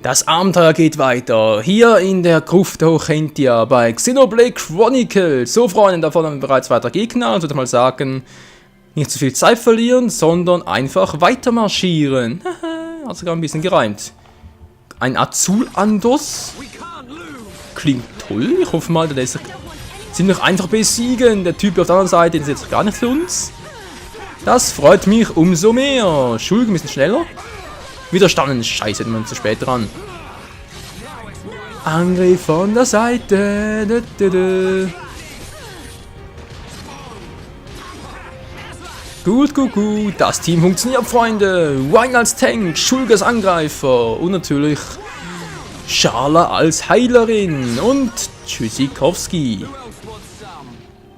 Das Abenteuer geht weiter. Hier in der Gruft Hochentia bei Xenoblade Chronicles. So, Freunde, davon haben wir bereits weitere Gegner. Also würde ich mal sagen, nicht zu viel Zeit verlieren, sondern einfach weiter marschieren. Hat sogar ein bisschen gereimt. Ein Azul-Andos. Klingt toll. Ich hoffe mal, der ist ziemlich einfach besiegen. Der Typ auf der anderen Seite ist jetzt gar nicht für uns. Das freut mich umso mehr. Schulg ein bisschen schneller. Widerstanden, scheiße, man zu spät dran. Angriff von der Seite. Gut. Das Team funktioniert, Freunde. Wine als Tank, Schulg als Angreifer und natürlich Scharla als Heilerin und Tschüssikowski.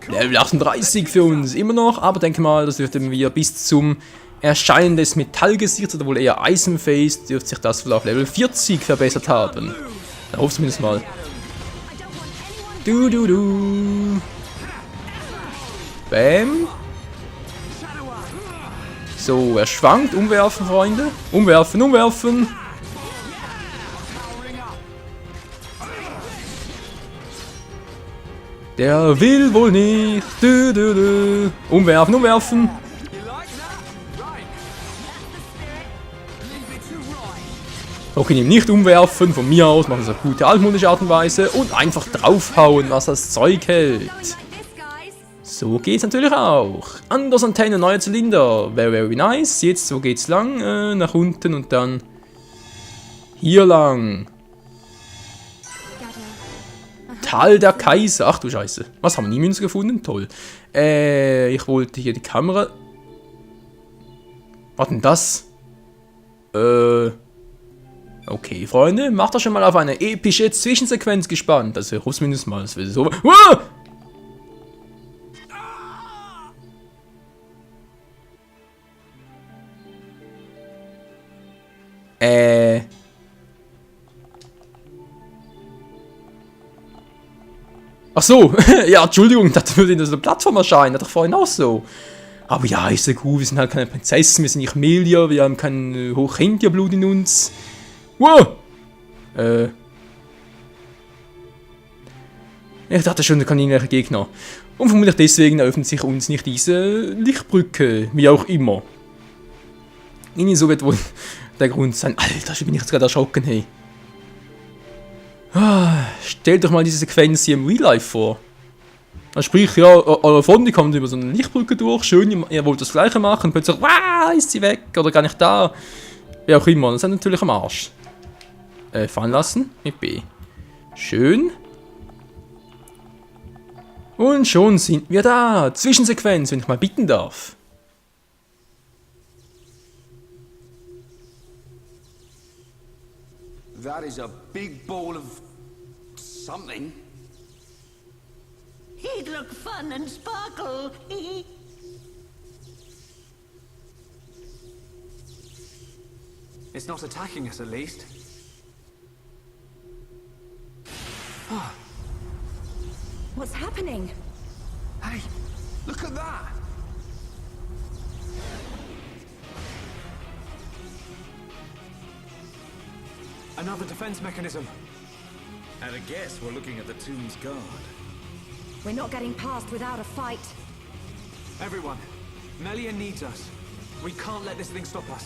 Level 38 für uns immer noch, aber denke mal, das dürften wir bis zum Erscheinen des Metallgesichts oder wohl eher Eisenface dürfte sich das wohl auf Level 40 verbessert haben. Da hoffe ich zumindest mal. Bam. So, er schwankt. Umwerfen, Freunde. Umwerfen. Der will wohl nicht. Umwerfen. Okay, ihn nicht umwerfen, von mir aus machen wir es auf gute altmodische Art und Weise und einfach draufhauen, was das Zeug hält. So geht's natürlich auch. Anders Antenne, neuer Zylinder, very nice. Jetzt, wo geht's lang? Nach unten und dann hier lang. Tal der Kaiser, ach du Scheiße. Was, haben wir nie Münze gefunden? Toll. Ich wollte hier die Kamera... Was denn das? Okay, Freunde, macht doch schon mal auf eine epische Zwischensequenz gespannt. Also, ich hoffe zumindest mal, das wird so... Ach so, ja, Entschuldigung, das würde in der Plattform erscheinen, das doch vorhin auch so. Aber ja, ist ja gut, wir sind halt keine Prinzessin, wir sind nicht Melia, wir haben kein Hochentia-Blut in uns. Wow! Ich dachte schon, da kann irgendwelche Gegner. Und vermutlich deswegen eröffnet sich uns nicht diese Lichtbrücke, wie auch immer. Irgendwie so wird wohl der Grund sein. Alter, ich bin jetzt gerade erschrocken, hey. Stellt euch mal diese Sequenz hier im Real Life vor. Also sprich, ja, eure Freunde kommt über so eine Lichtbrücke durch, schön, ihr wollt das Gleiche machen, plötzlich, wow, ist sie weg, oder gar nicht da. Wie auch immer, das ist natürlich am Arsch. Fallen lassen, mit B. Schön. Und schon sind wir da. Zwischensequenz, wenn ich mal bitten darf. That is a big ball of something. He'd look fun and sparkle. It's not attacking us, at least. What's happening? Hey, look at that! Another defense mechanism. At a guess, we're looking at the tomb's guard. We're not getting past without a fight. Everyone, Melia needs us. We can't let this thing stop us.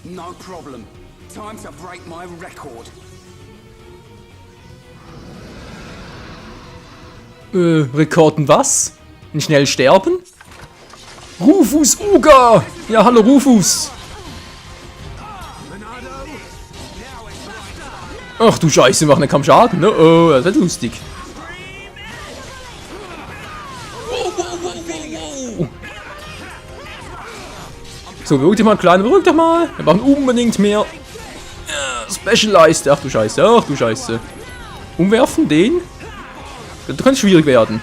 No problem. Time to break my record. Rekorden was? Schnell sterben? Rufus Uga! Ja, hallo Rufus! Ach du Scheiße, machen keinen Schaden, ne? Oh, das wird lustig. Wow. So, beruhig dich mal, Kleiner, beruhig dich mal. Wir brauchen unbedingt mehr Specialized. Ach du Scheiße. Umwerfen, den? Das könnte schwierig werden.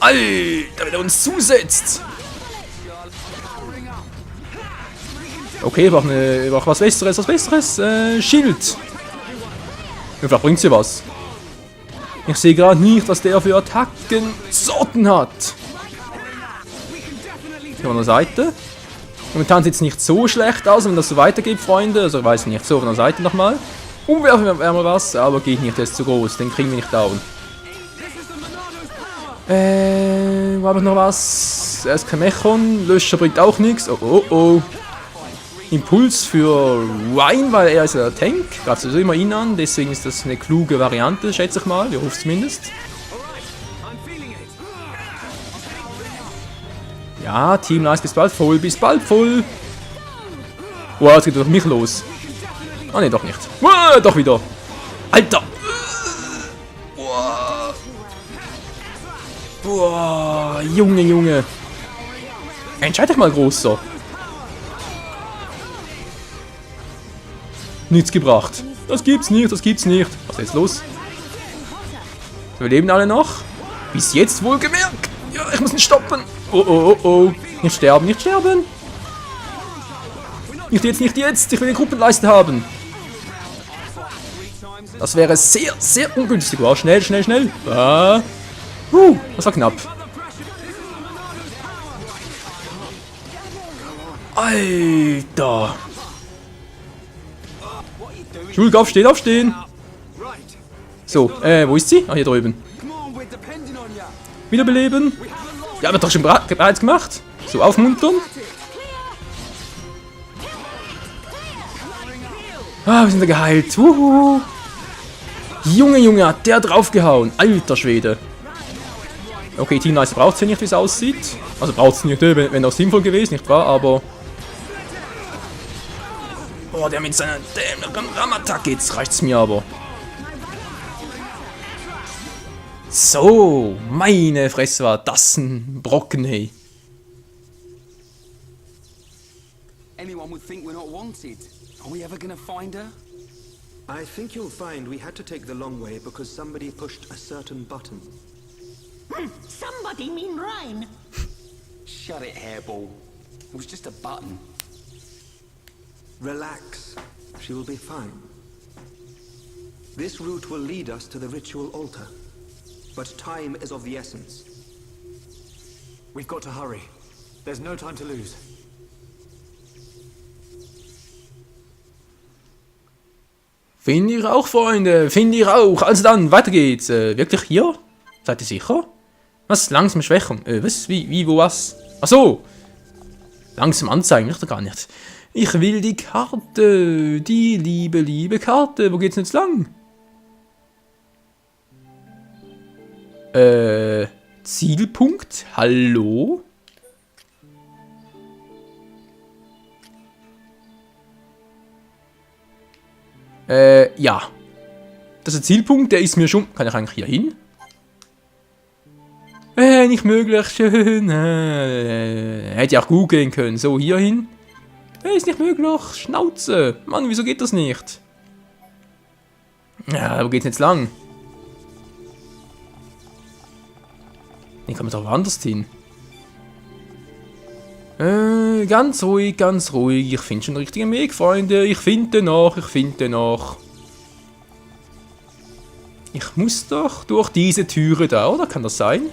Alter, wenn er uns zusetzt. Okay, wir brauchen was Besseres. Schild. Ja, vielleicht bringt sie was. Ich sehe gerade nicht, was der für Attacken Sorten hat. Hier an der Seite. Momentan sieht es nicht so schlecht aus, wenn das so weitergeht, Freunde. Also ich weiß nicht, so von der Seite nochmal. Umwerfen wir mal was, aber geht nicht, der ist zu groß. Den kriegen wir nicht down. Wo habe ich noch was? Er ist kein Mechon. Löscher bringt auch nichts. Oh, oh, oh. Impuls für Ryan, weil er ist ja der Tank. Greift sowieso immer ihn an, deswegen ist das eine kluge Variante, schätze ich mal. Ich hoffe es zumindest. Ja, Team Nice, bis bald voll, bis bald voll. Wow, jetzt geht durch mich los. Ah ne, doch nicht. Wow, doch wieder. Alter. Wow. Wow, Junge, Junge. Entscheid dich mal, Großer. Nichts gebracht. Das gibt's nicht, das gibt's nicht. Was ist jetzt los? Wir leben alle noch. Bis jetzt wohlgemerkt. Ja, ich muss ihn stoppen. Oh, oh, oh, oh. Nicht sterben, nicht sterben. Nicht jetzt, nicht jetzt. Ich will eine Gruppenleiste haben. Das wäre sehr, sehr ungünstig. Wow, schnell, schnell, schnell. Das war knapp. Alter. Schulk, aufstehen, aufstehen. So, wo ist sie? Ah, hier drüben. Wiederbeleben. Ja, wird doch schon bereits gemacht. So, aufmuntern. Ah, wir sind da geheilt. Wuhu. Junge, Junge, hat der draufgehauen. Alter Schwede. Okay, Team Nice braucht es ja nicht, wie es aussieht. Also braucht es nicht, wenn auch sinnvoll gewesen, nicht wahr? Aber... Oh, der mit seiner dämlichen Ram-Attacke, jetzt reicht's mir aber. So, meine Fresse, war das ein Brocken, hey. Anyone would think we're not wanted. Are we ever gonna find her? I think you'll find we had to take the long way because somebody pushed a certain button. Somebody mean Ryan. Shut it, hairball. It was just a button. Relax. She will be fine. This route will lead us to the ritual altar. But time is of the essence. We've got to hurry. There's no time to lose. Finde ich auch, Freunde. Finde ich auch. Also dann, weiter geht's. Wirklich hier? Seid ihr sicher? Was? Langsam Schwächung? Was? Wie, wo, was? Ach so. Langsam anzeigen, ich doch gar nicht. Ich will die Karte. Die liebe, liebe Karte. Wo geht's denn jetzt lang? Zielpunkt? Hallo? Ja. Das ist ein Zielpunkt, der ist mir schon... Kann ich eigentlich hier hin? Nicht möglich, schön. Hätte ich auch googeln können. So, hier hin. Ist nicht möglich. Schnauze. Mann, wieso geht das nicht? Ja, wo geht's jetzt lang? Den kann man doch woanders hin. Ganz ruhig, ganz ruhig. Ich finde schon den richtigen Weg, Freunde. Ich finde den noch, ich finde den noch. Ich muss doch durch diese Türe da, oder? Kann das sein?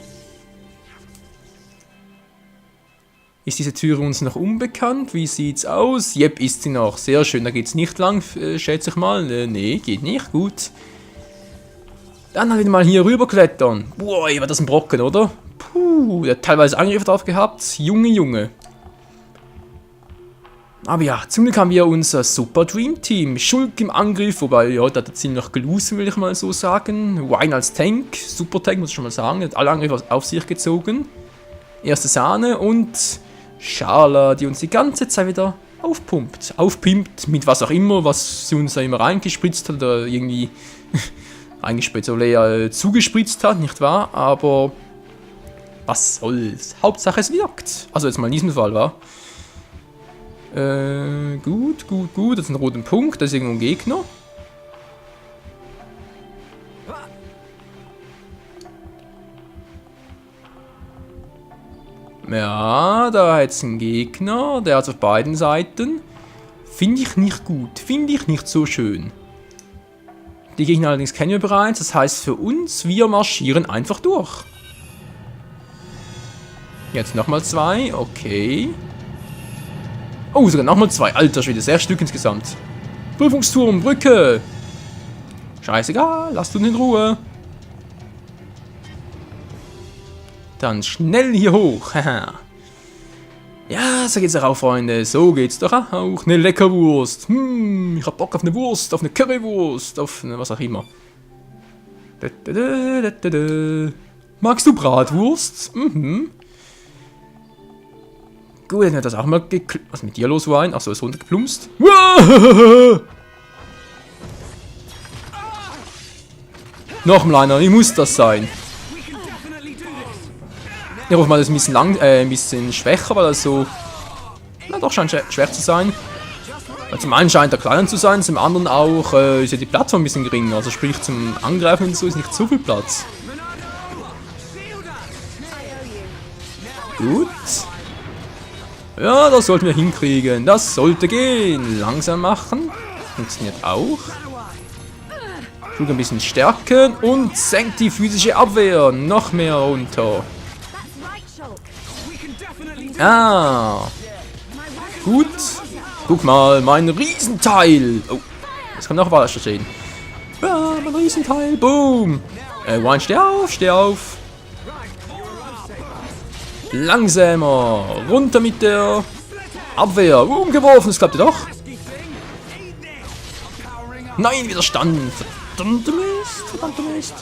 Ist diese Türe uns noch unbekannt? Wie sieht's aus? Jep, ist sie noch. Sehr schön, da geht's nicht lang, schätze ich mal. Nee, geht nicht. Gut. Dann halt mal hier rüber klettern. Boah, war das ein Brocken, oder? Puh, der hat teilweise Angriffe drauf gehabt. Junge, Junge. Aber ja, zum Glück haben wir unser Super Dream Team. Schulk im Angriff, wobei, ja, da hat er ziemlich gelost, will ich mal so sagen. Wine als Tank, Super Tank, muss ich schon mal sagen. Er hat alle Angriffe auf sich gezogen. Erste Sahne und Schala, die uns die ganze Zeit wieder aufpumpt. Aufpimpt mit was auch immer, was sie uns da immer reingespritzt hat oder irgendwie reingespritzt oder leer zugespritzt hat, nicht wahr? Aber was soll's? Hauptsache es wirkt. Also jetzt mal in diesem Fall, war. Gut, gut, gut. Das ist ein roter Punkt, das ist irgendwo ein Gegner. Ja, da hat es einen Gegner, der hat es auf beiden Seiten. Finde ich nicht gut, finde ich nicht so schön. Die Gegner allerdings kennen wir bereits, das heißt für uns, wir marschieren einfach durch. Jetzt nochmal zwei, okay. Oh, sogar nochmal 2. Alter Schwede, 6 Stück insgesamt. Prüfungsturm, Brücke. Scheißegal, lasst uns in Ruhe. Dann schnell hier hoch. Haha. Ja, so geht's doch auch, Freunde. So geht's doch auch. Eine Leckerwurst. Ich hab Bock auf eine Wurst, auf eine Currywurst, auf eine was auch immer. Magst du Bratwurst? Mhm. Gut, dann hat das auch mal geklappt. Was ist mit dir los, Wine? Achso, ist runtergeplumpst. Nochmal einer, wie muss das sein? Ich hoffe mal, das ist ein bisschen schwächer, weil das so. Na doch, scheint schwer zu sein. Weil zum einen scheint er kleiner zu sein, zum anderen auch ist ja die Plattform ein bisschen geringer. Also sprich zum Angreifen und so ist nicht so viel Platz. Gut. Ja, das sollten wir hinkriegen. Das sollte gehen. Langsam machen. Funktioniert auch. Tut ein bisschen stärken und senkt die physische Abwehr noch mehr runter. Ah. Gut. Guck mal, mein Riesenteil. Oh, jetzt kommt noch was stehen. Ja, mein Riesenteil. Boom. Wine, steh auf, steh auf. Langsamer. Runter mit der Abwehr. Umgeworfen, das klappte doch. Nein, widerstanden. Verdammte Mist, verdammte Mist.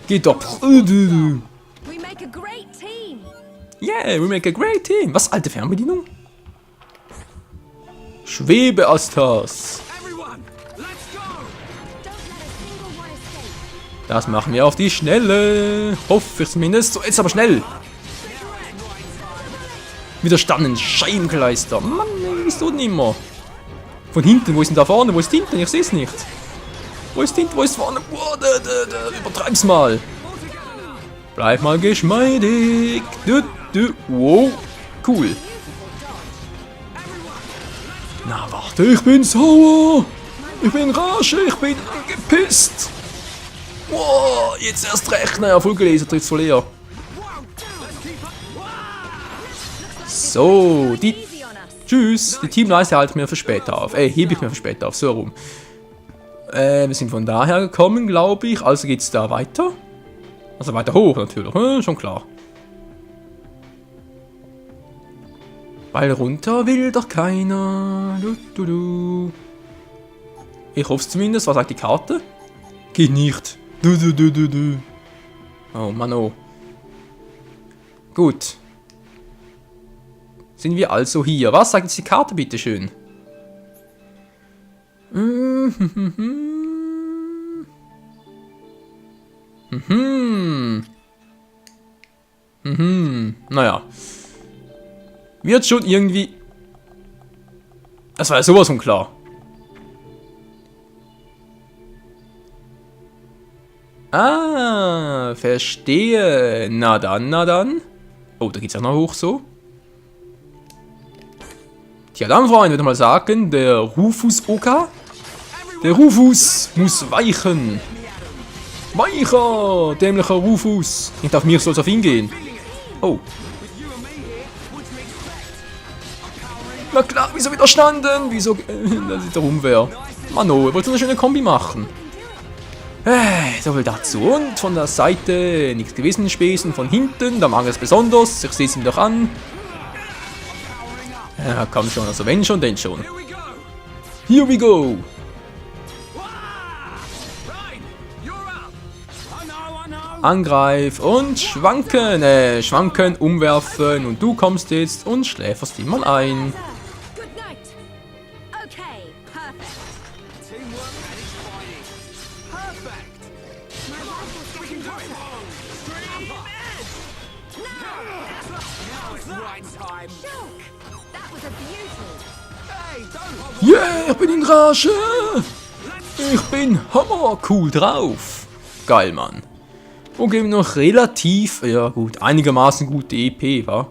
Geht doch. Yeah, we make a great team. Was, alte Fernbedienung? Schwebeastas. Das machen wir auf die Schnelle. Hoffe ich zumindest. So, jetzt aber schnell. Widerstanden. Scheibenkleister. Mann, ist tut nicht mehr. Von hinten, wo ist denn da vorne? Wo ist hinten? Ich sehe es nicht. Wo ist hinten? Wo ist vorne? Boah, übertreib's mal. Bleib mal geschmeidig. Wow. Cool. Na, warte, ich bin sauer. Ich bin Rage, ich bin angepisst. Wow, jetzt erst recht. Naja, voll gelesen, tritt's voll leer. So, die... Tschüss, die Teamleiste halte ich mir für später auf. Hebe ich mir für später auf, so rum. Wir sind von daher gekommen, glaube ich. Also geht's da weiter. Also weiter hoch natürlich, schon klar. Weil runter will doch keiner. Ich hoffe es zumindest. Was sagt die Karte? Geht nicht. Oh Mann, oh. Gut. Sind wir also hier? Was sagt jetzt die Karte, bitteschön? Naja. Wird schon irgendwie... Das war ja sowas von klar. Ah, verstehe. Na dann, na dann. Oh, da geht's ja noch hoch so. Tja, dann, Freunde, würde ich mal sagen, der Rufus-Oka. Der Rufus muss weichen. Weicher, dämlicher Rufus. Nicht auf mir soll es auf ihn gehen. Oh. Na klar, wieso widerstanden? Wieso, dass ich da rum wäre? Mano, ich wollte eine schöne Kombi machen. So viel dazu. Und von der Seite nichts gewesen, Spesen von hinten, da mag es besonders. Ich sehe es ihm doch an. Ja, komm schon, also wenn schon, denn schon. Here we go. Angreif und schwanken, schwanken, umwerfen und du kommst jetzt und schläferst ihn mal ein. Yeah, ich bin in Rage. Ich bin hammer cool drauf. Geil, Mann. Und geben noch relativ, ja gut, einigermaßen gute EP, wa?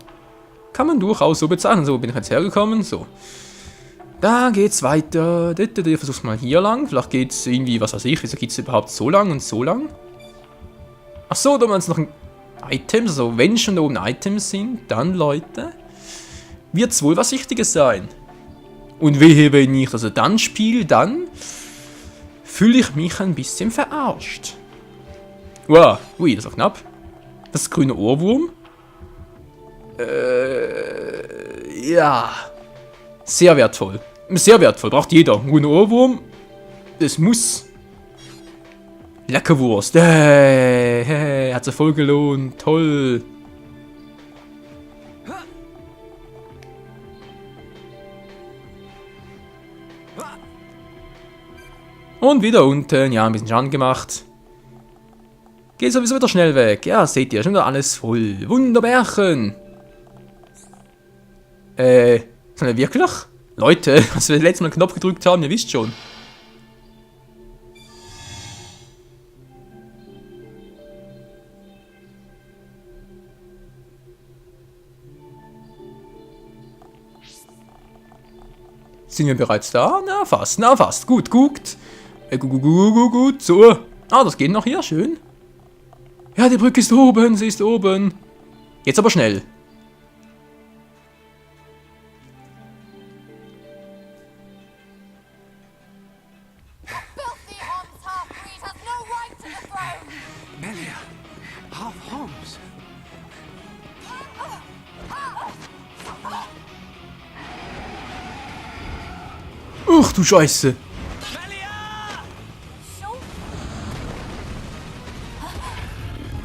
Kann man durchaus so bezeichnen. So bin ich jetzt hergekommen, so. Da geht's weiter. Ich versuch's mal hier lang. Vielleicht geht's irgendwie, was weiß ich, wieso geht's überhaupt so lang und so lang? Achso, da haben wir jetzt noch ein Items, also wenn schon da oben Items sind, dann Leute. wird es wohl was Wichtiges sein. Und wehe, wenn ich also dann spiele, dann fühle ich mich ein bisschen verarscht. Wow, ui, das war knapp. Das ist grüne Ohrwurm. Ja. Sehr wertvoll. Sehr wertvoll, braucht jeder. Grüner Ohrwurm. Das muss. Leckerwurst. Hat sich voll gelohnt. Toll. Und wieder unten. Ja, ein bisschen Schaden gemacht. Geht sowieso wieder schnell weg. Ja, seht ihr, schon wieder alles voll. Wunderbärchen. Sind wir wirklich? Leute, als wir das letzte Mal den Knopf gedrückt haben, ihr wisst schon. Sind wir bereits da? Na fast, na fast. Gut, guckt. Gut, so. Ah, das geht noch hier, schön. Ja, die Brücke ist oben, sie ist oben. Jetzt aber schnell. Melia, half Homs. Uch, du Scheiße.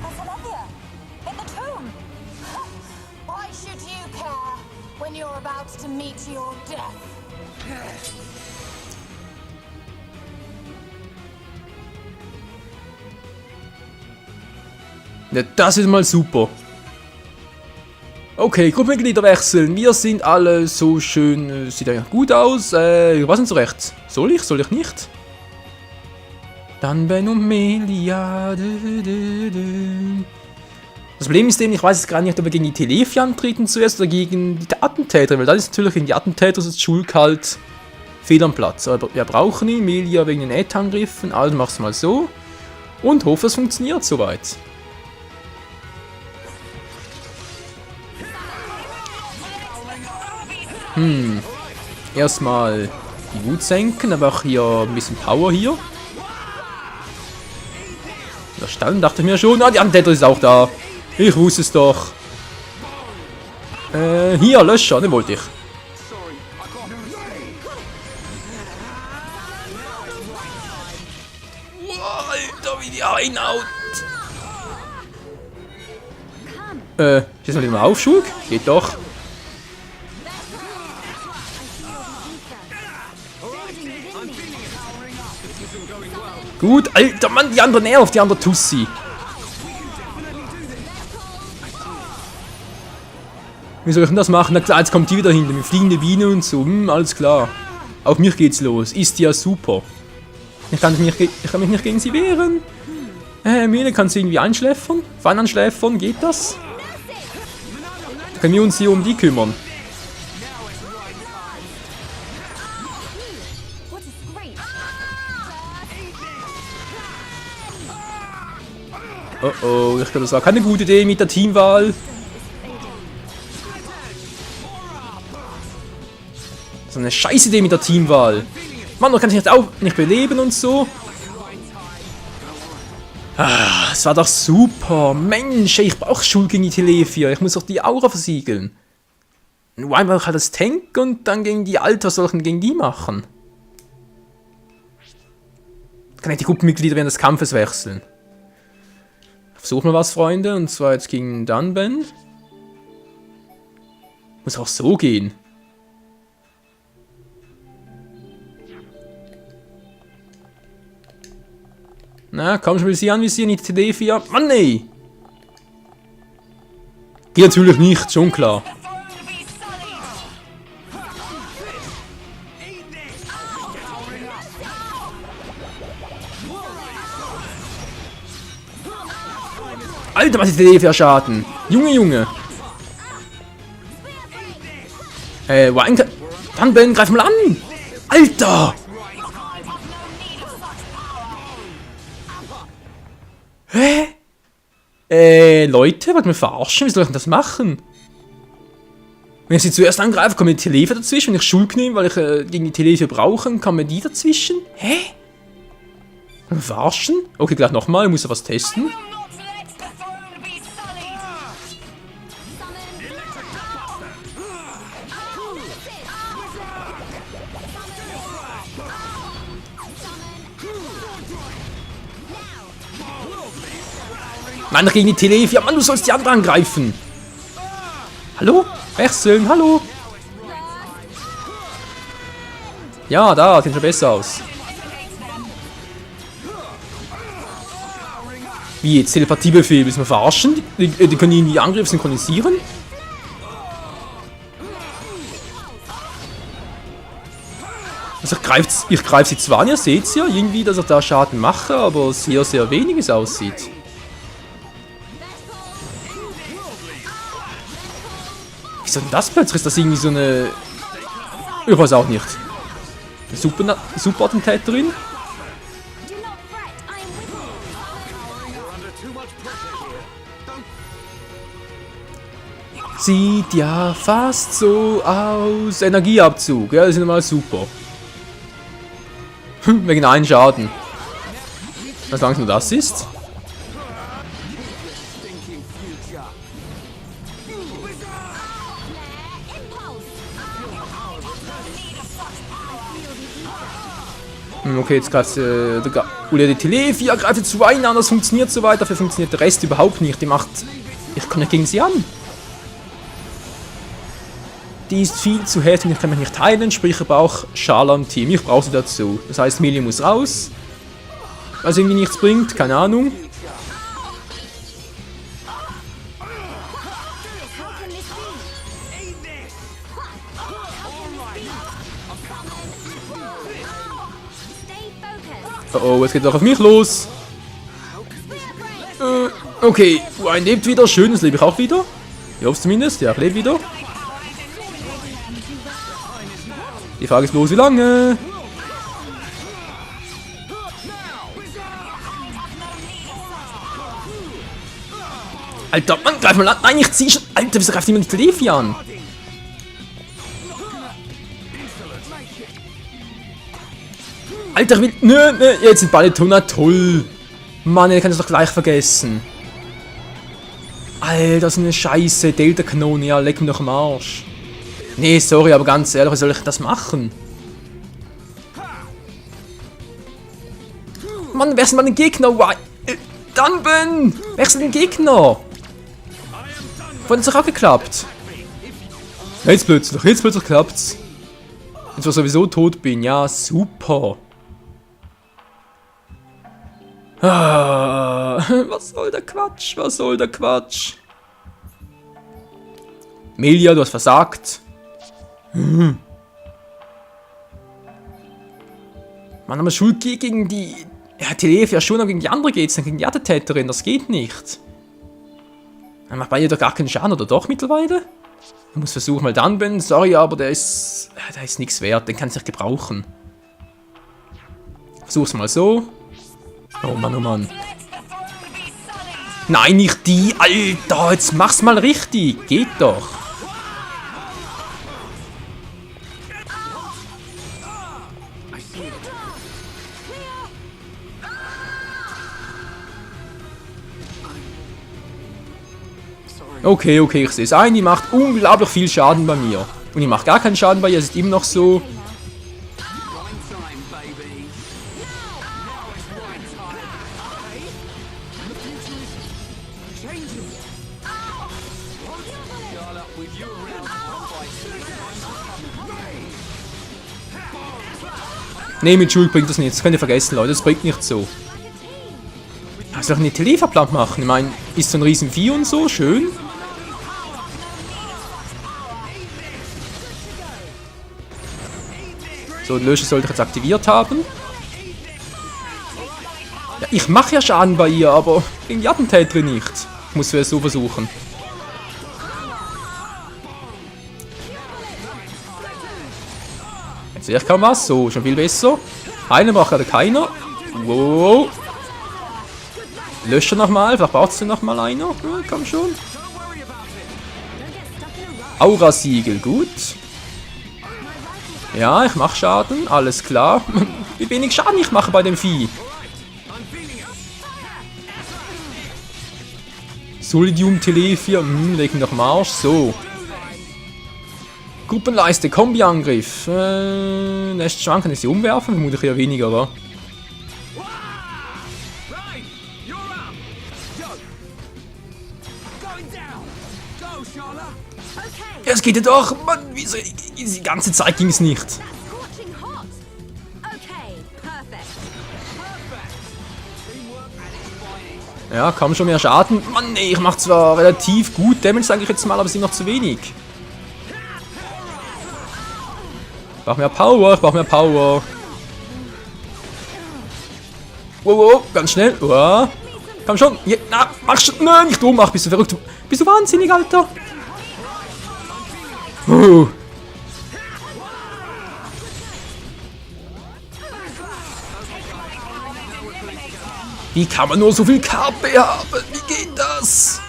That's Olivia, in the tomb. Why should you care when you're about to meet your death? Ja, das ist mal super. Okay, Gruppenmitglieder wechseln. Wir sind alle so schön. Sieht eigentlich gut aus. Ich weiß nicht so recht. Soll ich? Soll ich nicht? Dann Ben und Melia. Das Problem ist eben, ich weiß jetzt gar nicht, ob wir gegen die Telefi antreten zuerst oder gegen die Attentäter. Weil das ist natürlich gegen die Attentäter ist Schulk halt fehl am Platz. Aber wir brauchen ihn, Melia wegen den Net-Angriffen. Also mach's mal so. Und hoffe, es funktioniert soweit. Erstmal die Wut senken, aber auch hier ein bisschen Power hier. Da stand, dachte ich mir schon, ah, die Attentäter ist auch da. Ich wusste es doch. Hier, Löscher, den wollte ich. Wow, Alter, wie die reinhaut. Jetzt mal wieder auf, Schulk. Geht doch. Gut, alter Mann, die andere nervt, die andere Tussi. Wie soll ich denn das machen? Na klar, jetzt kommt die wieder hinter mit fliegende Biene und so. Alles klar. Auf mich geht's los. Ist ja super. Ich kann mich nicht gegen sie wehren. Mine, kannst du irgendwie einschläfern? Fein anschläfern, geht das? Können wir uns hier um die kümmern? Oh oh, ich glaube, das war keine gute Idee mit der Teamwahl. Das ist eine scheiß Idee mit der Teamwahl. Mann, da kann ich jetzt auch nicht beleben und so. Ah, das war doch super. Mensch, ich brauche Schuld gegen die Telefia. Ich muss doch die Aura versiegeln. Nur einfach halt das Tank und dann gegen die Alter, was soll ich denn gegen die machen? Kann ich die Gruppenmitglieder während des Kampfes wechseln? Versuchen wir was, Freunde, und zwar jetzt gegen Dunban. Muss auch so gehen. Na, komm, spiel sie an, wie sie nicht TD4. Mann, nee! Geht natürlich nicht, schon klar. Alter, was ist der für Schaden? Junge. Dann Ben, greif mal an! Alter! Hä? Leute, wollt ihr mich verarschen? Wie soll ich denn das machen? Wenn ich sie zuerst angreife, kommen die Telefe dazwischen. Wenn ich Schuld nehme, weil ich gegen die Telefe brauche, kommen die dazwischen. Hä? Verarschen? Okay, gleich nochmal. Ich muss ja was testen. Not let the throne be sullied. Nein, gegen die Telefe. Ja, Mann, du sollst die andere angreifen. Hallo? Wechseln, hallo? Ja, da, sieht schon besser aus. Wie jetzt? Telepathiebefehl? Müssen wir verarschen? Die können irgendwie Angriff synchronisieren? Also ich greif sie zwar an, ihr seht's ja, irgendwie, dass ich da Schaden mache, aber sehr, sehr wenig es aussieht. Wieso denn das plötzlich? Ist das irgendwie so eine... Ich weiß auch nicht. Eine Super-Attentäterin? Do not fret, I am with you. Sieht ja fast so aus. Energieabzug, ja, das ist mal super. Wegen einen Schaden. Was lange nur das ist? Okay, jetzt greift die Telefia greift jetzt zu einen an, das funktioniert so weit, dafür funktioniert der Rest überhaupt nicht. Die macht... Ich komme nicht gegen sie an. Die ist viel zu heftig und ich kann mich nicht heilen, sprich ich brauche Schala im Team. Ich brauche sie dazu. Das heißt, Melee muss raus. Was irgendwie nichts bringt, keine Ahnung. Oh, es geht doch auf mich los. Okay, ein lebt wieder. Schön, das lebe ich auch wieder. Ich hoffe zumindest. Ja, ich lebe wieder. Die Frage ist bloß, wie lange? Alter, Mann, greif mal an. Nein, ich zieh schon. Alter, wieso greift jemand die Telefi an? Alter, ich will... Nö, jetzt sind Balletoner toll. Mann, der kann das doch gleich vergessen. Alter, so eine Scheiße. Delta-Kanone, ja, leck mir doch am Arsch. Nee, sorry, aber ganz ehrlich, wie soll ich das machen? Mann, wechsel mal den Gegner. Dunban! Wechsel den Gegner! Vorhin hat es doch auch geklappt. Jetzt plötzlich klappt's. Jetzt, wo ich sowieso tot bin. Ja, super. Ah, was soll der Quatsch? Was soll der Quatsch? Melia, du hast versagt. Mann, aber Schuld gegen die... Ja, Telefe ja schon, aber gegen die andere geht's dann, gegen die Attentäterin, das geht nicht. Dann macht bei ihr doch gar keinen Schaden, oder doch mittlerweile? Ich muss versuchen, mal Dunban, sorry, aber der ist nichts wert, den kann ich nicht gebrauchen. Versuch's mal so. Oh Mann, oh Mann. Nein, nicht die, Alter, jetzt mach's mal richtig, geht doch. Okay, ich sehe es ein, die macht unglaublich viel Schaden bei mir. Und die macht gar keinen Schaden bei ihr, sie ist immer noch so... Nee, mit Schuld bringt das nichts, das könnt ihr vergessen, Leute, das bringt nicht so. Was soll ich eine Televerplant machen? Ich meine, ist so ein riesen Vieh und so, schön. So, den Löscher sollte ich jetzt aktiviert haben. Ja, ich mache ja Schaden bei ihr, aber gegen die Attentäterin nicht. Ich muss es so versuchen. Jetzt sehe ich kaum was, so, schon viel besser. Heilen braucht gerade keiner. Wow. Löscher nochmal, vielleicht braucht es nochmal einer. Ja, komm schon. Aura-Siegel, gut. Ja, ich mache Schaden, alles klar. Wie wenig Schaden ich mache bei dem Vieh. Solidium Telefia, leg ihn doch am Arsch, so. Gruppenleiste, Kombi-Angriff. Nächste Schwank kann ich sie umwerfen, vermutlich eher weniger, aber. Right, you're up. Go. Going down. Go, Charla. Okay, Ja, es geht ja doch. Mann, wieso? Die ganze Zeit ging es nicht. scorching hot. Okay, perfect. Ja, kaum schon mehr Schaden. Mann, nee, ich mache zwar relativ gut Damage, sage ich jetzt mal, aber es sind noch zu wenig. Ich brauche mehr Power, ich brauche mehr Power. Wow, wow, ganz schnell. Wow. Komm schon. Ja, na, mach schon. Nein, nicht dumm, mach, bist du verrückt. Bist du wahnsinnig, Alter? Wie kann man nur so viel KP haben? Wie geht das?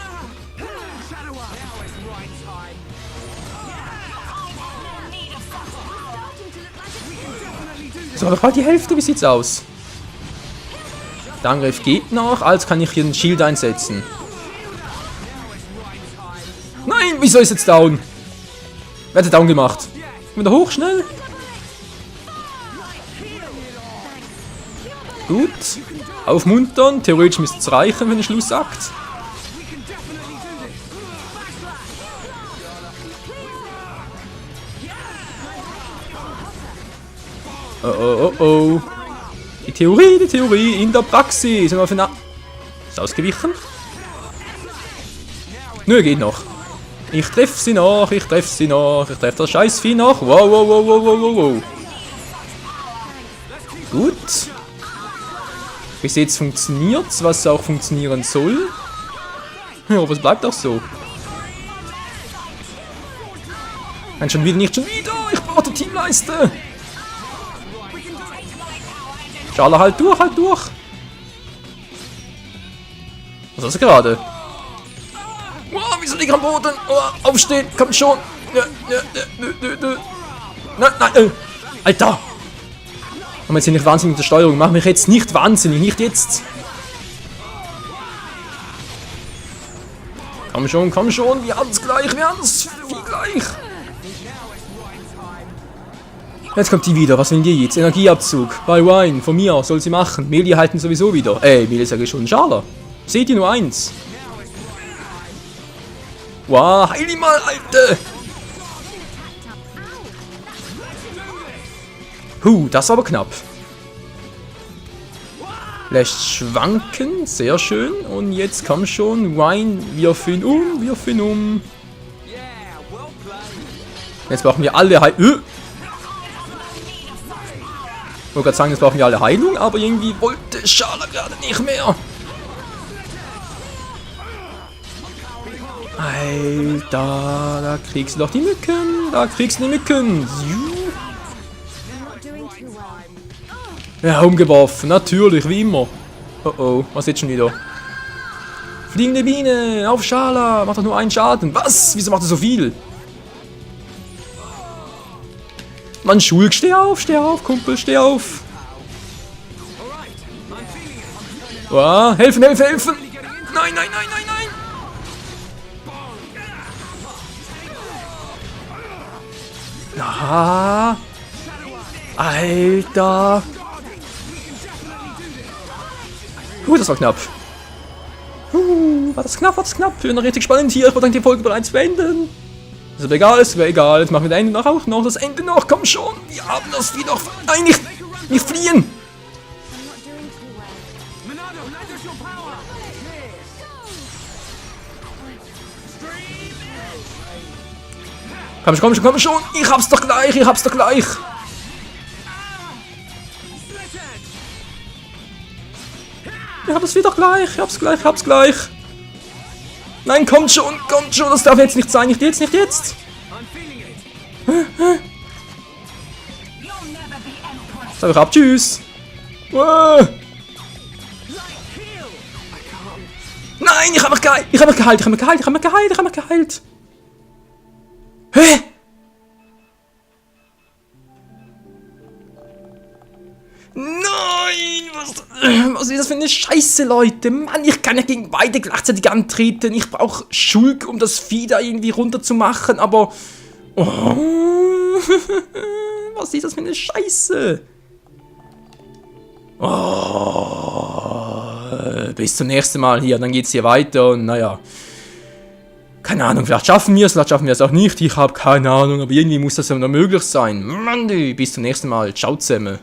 So, doch bald die Hälfte, wie sieht's aus? Der Angriff geht noch, also kann ich hier ein Shield einsetzen. Nein, wieso ist jetzt down? Wer hat den down gemacht? Wieder hoch, schnell. Gut. Aufmuntern, theoretisch müsste es reichen für den Schlussakt. Oh, oh, oh, oh. Die Theorie, in der Praxis. Sind wir für ist ausgewichen? Nö, geht noch. Ich treffe sie noch, ich treffe das Scheißvieh noch. Wow, wow, wow, wow, wow, wow. Gut. Bis jetzt funktioniert's, was auch funktionieren soll. Ja, was bleibt auch so? Nein, schon wieder, nicht schon wieder. Ich brauche die Teamleiste. Schala, halt durch, halt durch. Was ist das gerade? Wow, wieso liegt am Boden? Oh, aufstehen, komm schon. Nein. Alter. Komm jetzt hier nicht wahnsinnig mit der Steuerung. Mach mich jetzt nicht wahnsinnig, nicht jetzt. Komm schon. Wir haben es gleich, wir haben es viel gleich. Jetzt kommt die wieder. Was will die jetzt? Energieabzug. Bei Wine. Von mir. Soll sie machen. Melee halten sowieso wieder. Melee sage ich schon. Schala. Seht ihr nur eins. Wow, heil ihn mal, Alter. Das war aber knapp. Lässt schwanken. Sehr schön. Und jetzt komm schon. Wine. Wirf ihn um. Jetzt brauchen wir alle Heilung. Ich wollte gerade sagen, jetzt brauchen wir alle Heilung, aber irgendwie wollte Schala gerade nicht mehr. Alter, da kriegst du doch die Mücken. Ja, umgeworfen, natürlich, wie immer. Oh, was jetzt schon wieder? Fliegende Biene, auf Schala, macht doch nur einen Schaden. Was? Wieso macht er so viel? Mann, Schulk, steh auf, Kumpel, steh auf. Oh, helfen. Nein. Ah, Alter. Das war knapp. War das knapp. Für eine richtig spannend hier. Ich wollte die Folge bereits beenden. Ist aber egal, Jetzt machen wir das Ende noch auch noch. Das Ende noch, komm schon. Wir haben das Vieh noch. Nein, nicht fliehen. Komm schon. Ich hab's doch gleich. Ich hab das Vieh doch gleich. Ich hab's gleich. Nein, kommt schon, das darf jetzt nicht sein, nicht jetzt. Sag ich ab, tschüss. Nein, ich hab mich geheilt. Hä? Nein! Was ist das für eine Scheiße, Leute? Mann, ich kann ja gegen beide gleichzeitig antreten. Ich brauche Schulk, um das Vieh da irgendwie runterzumachen, aber... Oh, was ist das für eine Scheiße? Oh, bis zum nächsten Mal hier, dann geht's hier weiter und naja. Keine Ahnung, vielleicht schaffen wir es auch nicht. Ich habe keine Ahnung, aber irgendwie muss das ja noch möglich sein. Mann, bis zum nächsten Mal. Ciao zusammen.